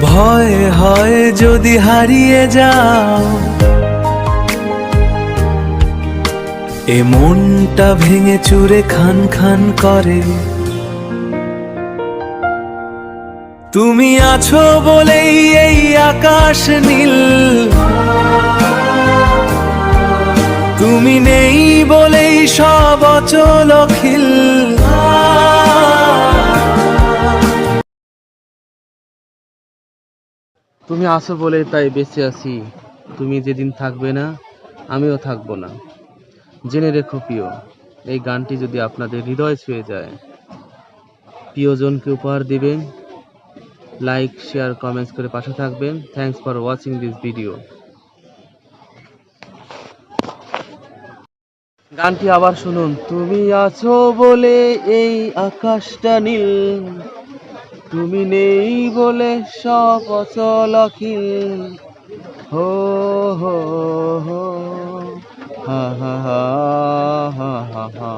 ভয় হয় যদি হারিয়ে যাও, এ মনটা ভেঙে চুরে খান খান করে। তুমি আছো বলেই এই আকাশ নীল, তুমি নেই বলেই সব অচল অখিল। তুমি আসো বলে তাই বেঁচে আছি, তুমি যেদিন থাকবে না আমিও থাকবো না। জেনে রেখো প্রিয়, এই গানটি যদি আপনাদের হৃদয় ছুঁয়ে যায়, প্রিয়জনকে উপহার দিবেন। লাইক শেয়ার কমেন্টস করে পাশে থাকবেন। Thanks for watching this video. গানটি আবার শুনুন। তুমি আছো বলে এই আকাশটা নীল, তুমি নেই বলে সব অচল অখিল। হো হো হো, হা হা হা হা হা হা।